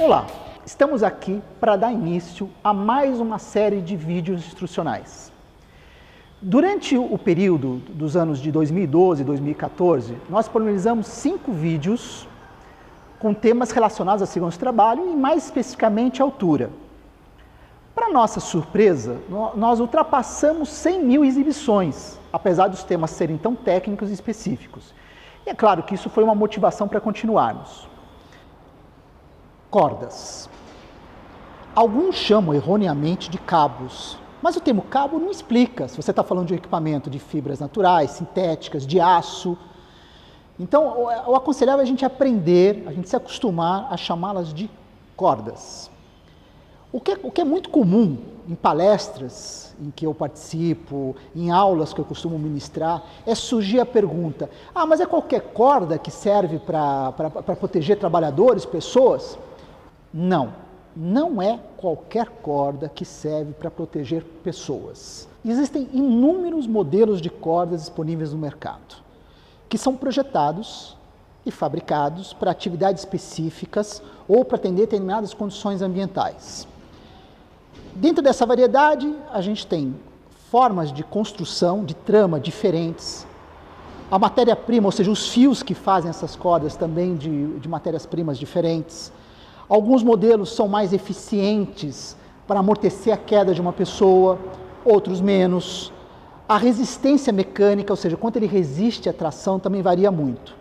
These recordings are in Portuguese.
Olá, estamos aqui para dar início a mais uma série de vídeos instrucionais. Durante o período dos anos de 2012 e 2014, nós disponibilizamos 5 vídeos com temas relacionados à segurança do trabalho e mais especificamente à altura. Para nossa surpresa, nós ultrapassamos 100 mil exibições, apesar dos temas serem tão técnicos e específicos. E é claro que isso foi uma motivação para continuarmos. Cordas. Alguns chamam erroneamente de cabos, mas o termo cabo não explica se você está falando de um equipamento de fibras naturais, sintéticas, de aço. Então, o aconselhável é a gente aprender, a gente se acostumar a chamá-las de cordas. O que é muito comum em palestras em que eu participo, em aulas que eu costumo ministrar, é surgir a pergunta: mas é qualquer corda que serve para proteger trabalhadores, pessoas? Não, não é qualquer corda que serve para proteger pessoas. Existem inúmeros modelos de cordas disponíveis no mercado, que são projetados e fabricados para atividades específicas ou para atender determinadas condições ambientais. Dentro dessa variedade, a gente tem formas de construção, de trama diferentes. A matéria-prima, ou seja, os fios que fazem essas cordas também de matérias-primas diferentes. Alguns modelos são mais eficientes para amortecer a queda de uma pessoa, outros menos. A resistência mecânica, ou seja, quanto ele resiste à tração, também varia muito.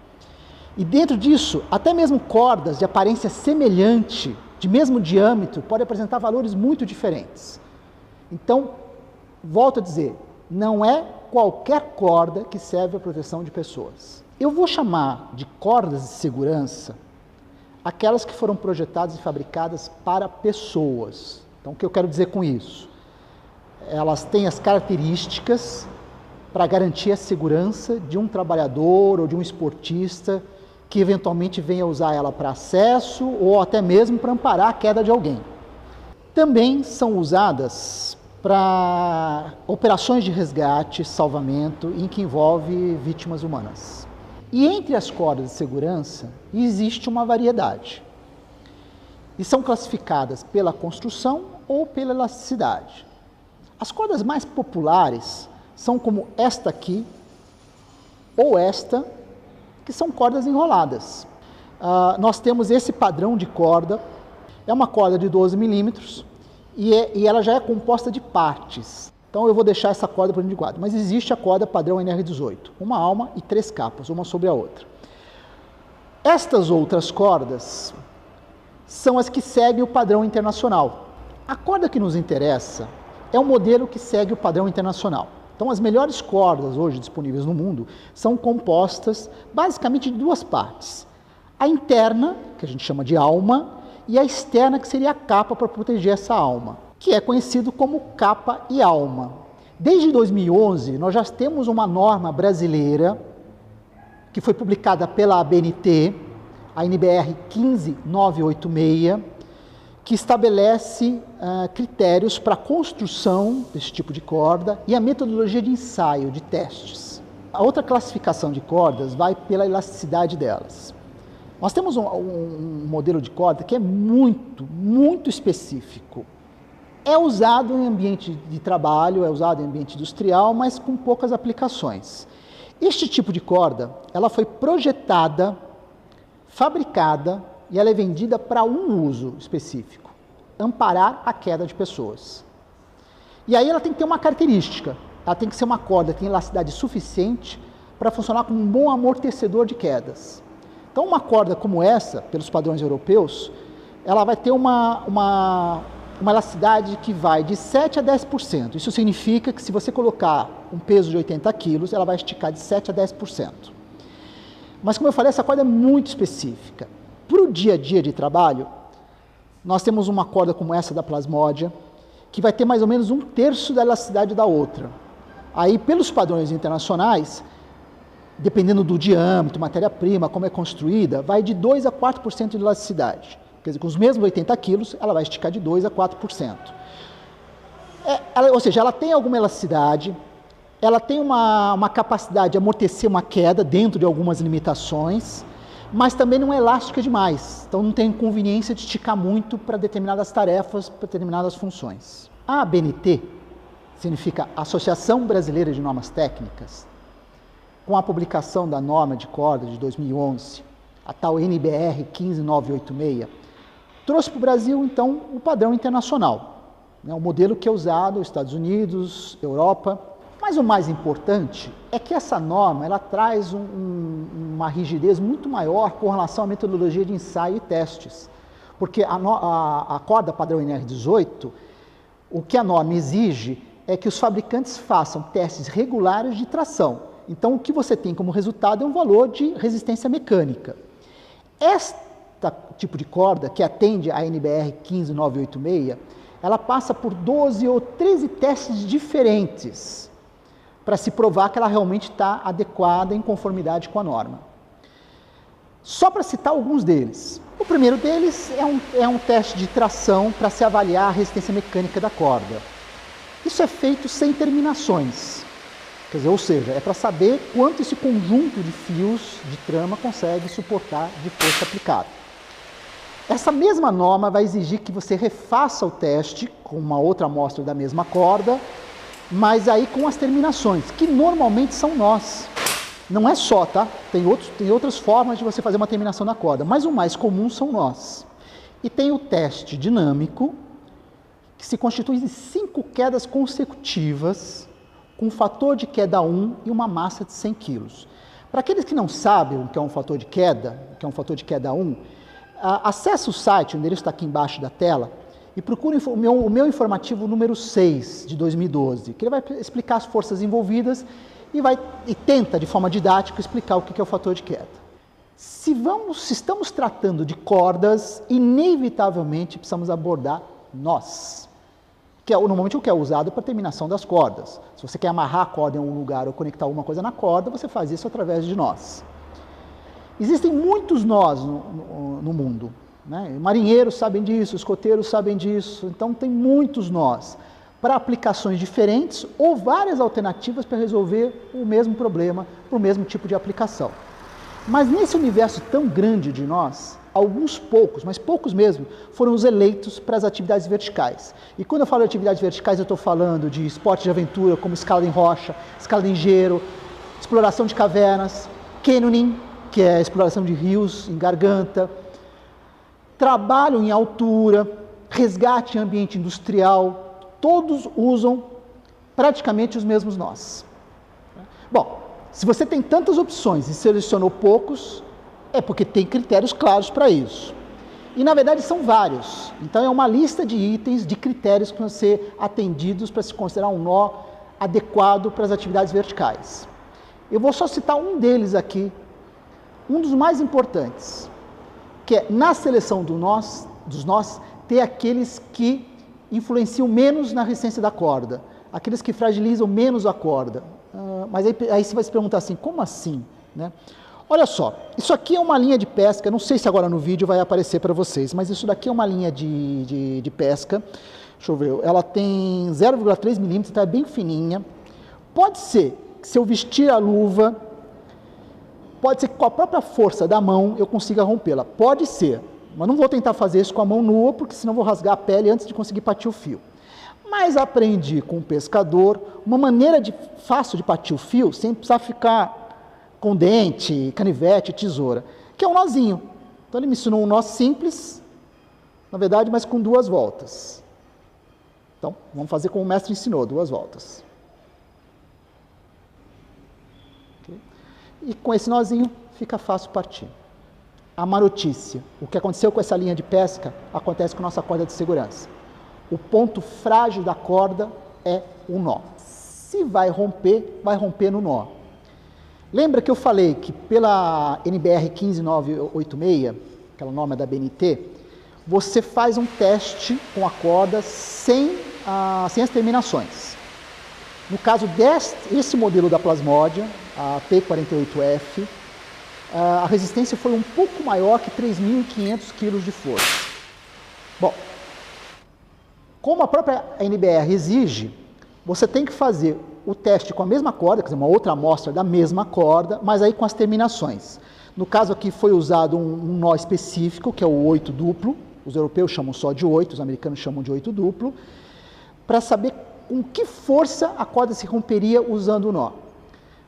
E dentro disso, até mesmo cordas de aparência semelhante, de mesmo diâmetro, podem apresentar valores muito diferentes. Então, volto a dizer, não é qualquer corda que serve à proteção de pessoas. Eu vou chamar de cordas de segurança aquelas que foram projetadas e fabricadas para pessoas. Então, o que eu quero dizer com isso? Elas têm as características para garantir a segurança de um trabalhador ou de um esportista que eventualmente venha usar ela para acesso ou até mesmo para amparar a queda de alguém. Também são usadas para operações de resgate, salvamento, em que envolve vítimas humanas. E entre as cordas de segurança existe uma variedade. E são classificadas pela construção ou pela elasticidade. As cordas mais populares são como esta aqui ou esta, que são cordas enroladas. Nós temos esse padrão de corda, é uma corda de 12 milímetros e ela já é composta de partes. Então eu vou deixar essa corda por dentro de quadro, mas existe a corda padrão NR18, uma alma e 3 capas, uma sobre a outra. Estas outras cordas são as que seguem o padrão internacional. A corda que nos interessa é o modelo que segue o padrão internacional. Então as melhores cordas hoje disponíveis no mundo são compostas basicamente de 2 partes. A interna, que a gente chama de alma, e a externa, que seria a capa para proteger essa alma, que é conhecido como capa e alma. Desde 2011, nós já temos uma norma brasileira, que foi publicada pela ABNT, a NBR 15986, que estabelece critérios para a construção desse tipo de corda e a metodologia de ensaio, de testes. A outra classificação de cordas vai pela elasticidade delas. Nós temos um modelo de corda que é muito específico. É usado em ambiente de trabalho, é usado em ambiente industrial, mas com poucas aplicações. Este tipo de corda, ela foi projetada, fabricada e ela é vendida para um uso específico: amparar a queda de pessoas. E aí ela tem que ter uma característica, ela tem que ser uma corda que tem elasticidade suficiente para funcionar como um bom amortecedor de quedas. Então uma corda como essa, pelos padrões europeus, ela vai ter uma elasticidade que vai de 7 a 10%. Isso significa que se você colocar um peso de 80 quilos, ela vai esticar de 7 a 10%. Mas como eu falei, essa corda é muito específica. Para o dia a dia de trabalho, nós temos uma corda como essa da Plasmodia, que vai ter mais ou menos 1/3 da elasticidade da outra. Aí, pelos padrões internacionais, dependendo do diâmetro, matéria-prima, como é construída, vai de 2 a 4% de elasticidade. Quer dizer, com os mesmos 80 quilos, ela vai esticar de 2 a 4%. Ou seja, ela tem alguma elasticidade, ela tem uma capacidade de amortecer uma queda dentro de algumas limitações, mas também não é elástica demais, então não tem inconveniência de esticar muito para determinadas tarefas, para determinadas funções. A ABNT significa Associação Brasileira de Normas Técnicas, com a publicação da norma de corda de 2011, a tal NBR 15986, trouxe para o Brasil, então, o padrão internacional, né, o modelo que é usado nos Estados Unidos, Europa. Mas o mais importante é que essa norma ela traz uma rigidez muito maior com relação à metodologia de ensaio e testes. Porque a corda padrão NR18, o que a norma exige é que os fabricantes façam testes regulares de tração. Então, o que você tem como resultado é um valor de resistência mecânica. Este tipo de corda, que atende a NBR 15986, ela passa por 12 ou 13 testes diferentes para se provar que ela realmente está adequada em conformidade com a norma. Só para citar alguns deles. O primeiro deles é um teste de tração para se avaliar a resistência mecânica da corda. Isso é feito sem terminações, quer dizer, ou seja, é para saber quanto esse conjunto de fios de trama consegue suportar de força aplicada. Essa mesma norma vai exigir que você refaça o teste com uma outra amostra da mesma corda, mas aí com as terminações, que normalmente são nós. Não é só, tá? Tem outras formas de você fazer uma terminação na corda, mas o mais comum são nós. E tem o teste dinâmico, que se constitui de 5 quedas consecutivas, com um fator de queda 1 e uma massa de 100 kg. Para aqueles que não sabem o que é um fator de queda 1, acesse o site, o endereço está aqui embaixo da tela, e procure o meu informativo número 6, de 2012, que ele vai explicar as forças envolvidas e tenta, de forma didática, explicar o que é o fator de queda. Se estamos tratando de cordas, inevitavelmente precisamos abordar nós, que é normalmente o que é usado para a terminação das cordas. Se você quer amarrar a corda em algum lugar ou conectar alguma coisa na corda, você faz isso através de nós. Existem muitos nós no mundo, né? Marinheiros sabem disso, escoteiros sabem disso, então tem muitos nós para aplicações diferentes ou várias alternativas para resolver o mesmo problema para o mesmo tipo de aplicação. Mas nesse universo tão grande de nós, alguns poucos, mas poucos mesmo, foram os eleitos para as atividades verticais. E quando eu falo de atividades verticais, eu estou falando de esportes de aventura, como escalada em rocha, escalada em gelo, exploração de cavernas, canyoning, que é a exploração de rios em garganta, trabalho em altura, resgate em ambiente industrial, todos usam praticamente os mesmos nós. Bom, se você tem tantas opções e selecionou poucos, é porque tem critérios claros para isso. E na verdade são vários. Então é uma lista de itens, de critérios que vão ser atendidos para se considerar um nó adequado para as atividades verticais. Eu vou só citar um deles aqui, um dos mais importantes, que é na seleção dos nós, ter aqueles que influenciam menos na resistência da corda, aqueles que fragilizam menos a corda. Mas aí você vai se perguntar assim, como assim? Né? Olha só, isso aqui é uma linha de pesca, não sei se agora no vídeo vai aparecer para vocês, mas isso daqui é uma linha de pesca, deixa eu ver, ela tem 0,3 milímetros, então é bem fininha. Pode ser que se eu vestir a luva, pode ser que com a própria força da mão eu consiga rompê-la, pode ser, mas não vou tentar fazer isso com a mão nua, porque senão vou rasgar a pele antes de conseguir partir o fio. Mas aprendi com um pescador uma maneira fácil de partir o fio, sem precisar ficar com dente, canivete, tesoura, que é um nozinho. Então ele me ensinou um nó simples, na verdade, mas com 2 voltas. Então, vamos fazer como o mestre ensinou, 2 voltas. Okay? E com esse nozinho fica fácil partir. A marotícia, o que aconteceu com essa linha de pesca, acontece com a nossa corda de segurança. O ponto frágil da corda é o nó. Se vai romper no nó. Lembra que eu falei que pela NBR 15986, aquela norma da BNT, você faz um teste com a corda sem as terminações. No caso desse modelo da Plasmodia, a P48F, a resistência foi um pouco maior que 3.500 kg de força. Bom, como a própria NBR exige, você tem que fazer o teste com a mesma corda, quer dizer, uma outra amostra da mesma corda, mas aí com as terminações. No caso aqui foi usado um nó específico, que é o 8 duplo, os europeus chamam só de 8, os americanos chamam de 8 duplo, para saber com que força a corda se romperia usando o nó.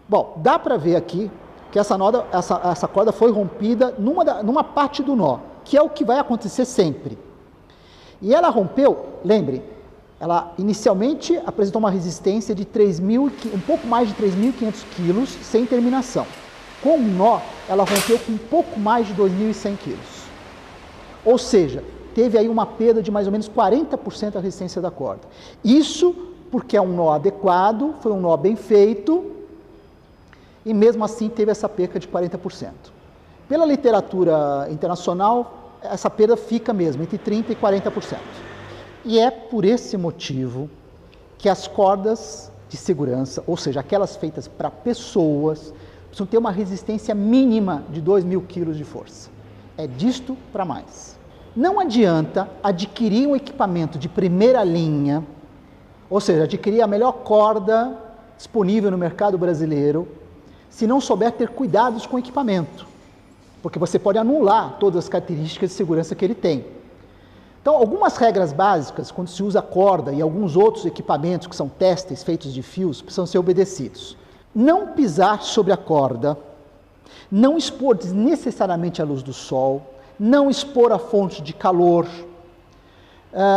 Bom, dá para ver aqui que essa corda foi rompida numa parte do nó, que é o que vai acontecer sempre. E ela rompeu, lembre, ela inicialmente apresentou uma resistência de um pouco mais de 3.500 quilos sem terminação. Com o nó, ela rompeu com um pouco mais de 2.100 quilos. Ou seja, teve aí uma perda de mais ou menos 40% da resistência da corda. Isso porque é um nó adequado, foi um nó bem feito, e mesmo assim teve essa perda de 40%. Pela literatura internacional, essa perda fica mesmo entre 30% e 40%. E é por esse motivo que as cordas de segurança, ou seja, aquelas feitas para pessoas, precisam ter uma resistência mínima de 2.000 quilos de força. É disto para mais. Não adianta adquirir um equipamento de primeira linha, ou seja, adquirir a melhor corda disponível no mercado brasileiro, se não souber ter cuidados com o equipamento, porque você pode anular todas as características de segurança que ele tem. Então, algumas regras básicas, quando se usa corda e alguns outros equipamentos que são testes feitos de fios, precisam ser obedecidos. Não pisar sobre a corda, não expor desnecessariamente a luz do sol, não expor a fonte de calor,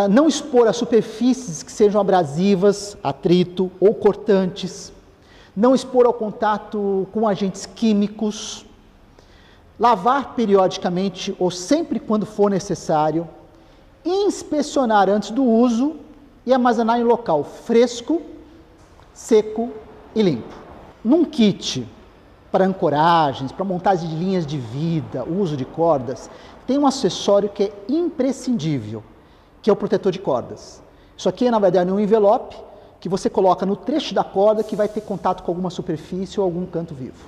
não expor a superfícies que sejam abrasivas, atrito ou cortantes, não expor ao contato com agentes químicos, lavar periodicamente ou sempre quando for necessário, inspecionar antes do uso e armazenar em local fresco, seco e limpo. Num kit para ancoragens, para montagem de linhas de vida, uso de cordas, tem um acessório que é imprescindível, que é o protetor de cordas. Isso aqui é, na verdade, um envelope que você coloca no trecho da corda que vai ter contato com alguma superfície ou algum canto vivo.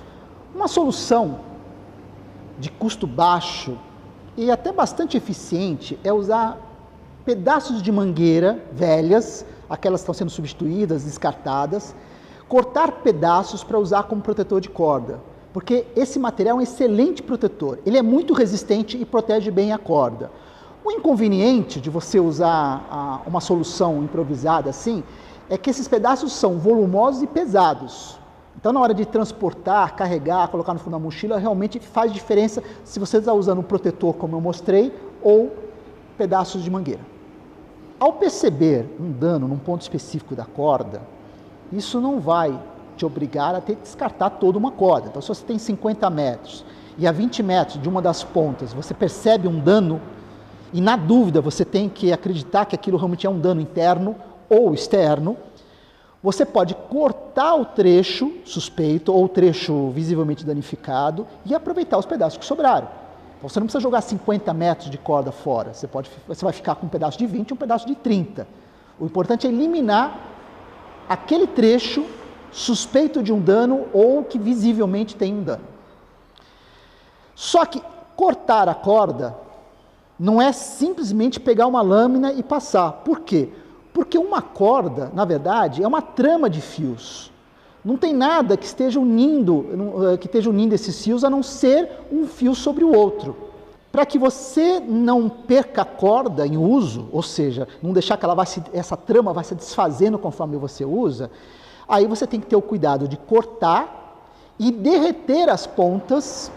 Uma solução de custo baixo e até bastante eficiente é usar pedaços de mangueira velhas, aquelas que estão sendo substituídas, descartadas, cortar pedaços para usar como protetor de corda, porque esse material é um excelente protetor, ele é muito resistente e protege bem a corda. O inconveniente de você usar uma solução improvisada assim, é que esses pedaços são volumosos e pesados. Então, na hora de transportar, carregar, colocar no fundo da mochila, realmente faz diferença se você está usando um protetor, como eu mostrei, ou pedaços de mangueira. Ao perceber um dano num ponto específico da corda, isso não vai te obrigar a ter que descartar toda uma corda. Então, se você tem 50 metros e a 20 metros de uma das pontas você percebe um dano, e na dúvida você tem que acreditar que aquilo realmente é um dano interno ou externo, você pode cortar o trecho suspeito ou o trecho visivelmente danificado e aproveitar os pedaços que sobraram. Então, você não precisa jogar 50 metros de corda fora, você vai ficar com um pedaço de 20 e um pedaço de 30. O importante é eliminar aquele trecho suspeito de um dano ou que visivelmente tem um dano. Só que cortar a corda não é simplesmente pegar uma lâmina e passar. Por quê? Porque uma corda, na verdade, é uma trama de fios. Não tem nada que esteja unindo esses fios a não ser um fio sobre o outro. Para que você não perca a corda em uso, ou seja, não deixar que essa trama vai se desfazendo conforme você usa, aí você tem que ter o cuidado de cortar e derreter as pontas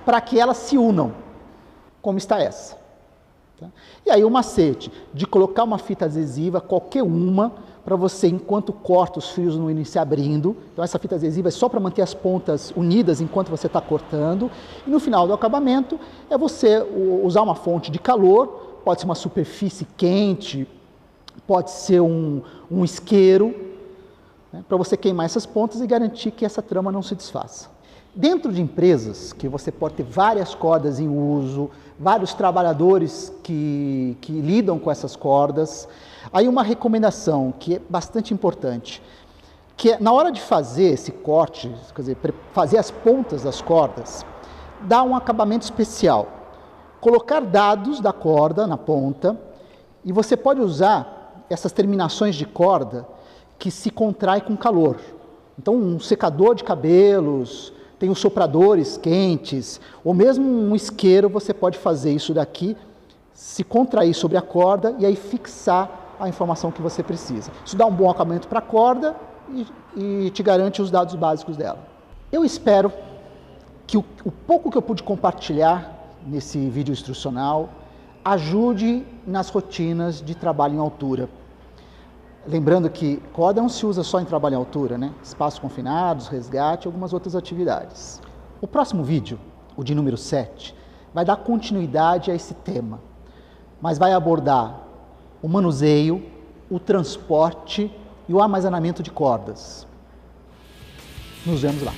para que elas se unam, como está essa. Tá? E aí o macete de colocar uma fita adesiva, qualquer uma, para você, enquanto corta, os fios não irem se abrindo. Então essa fita adesiva é só para manter as pontas unidas enquanto você está cortando. E no final do acabamento é você usar uma fonte de calor, pode ser uma superfície quente, pode ser um isqueiro, né, para você queimar essas pontas e garantir que essa trama não se desfaça. Dentro de empresas que você pode ter várias cordas em uso, vários trabalhadores que lidam com essas cordas, aí uma recomendação que é bastante importante, que é na hora de fazer esse corte, quer dizer, fazer as pontas das cordas, dá um acabamento especial. Colocar dados da corda na ponta, e você pode usar essas terminações de corda que se contrai com calor. Então, um secador de cabelos, tem os sopradores quentes, ou mesmo um isqueiro, você pode fazer isso daqui, se contrair sobre a corda e aí fixar a informação que você precisa. Isso dá um bom acabamento para a corda e te garante os dados básicos dela. Eu espero que o pouco que eu pude compartilhar nesse vídeo instrucional ajude nas rotinas de trabalho em altura. Lembrando que corda não se usa só em trabalho em altura, né? Espaços confinados, resgate e algumas outras atividades. O próximo vídeo, o de número 7, vai dar continuidade a esse tema, mas vai abordar o manuseio, o transporte e o armazenamento de cordas. Nos vemos lá.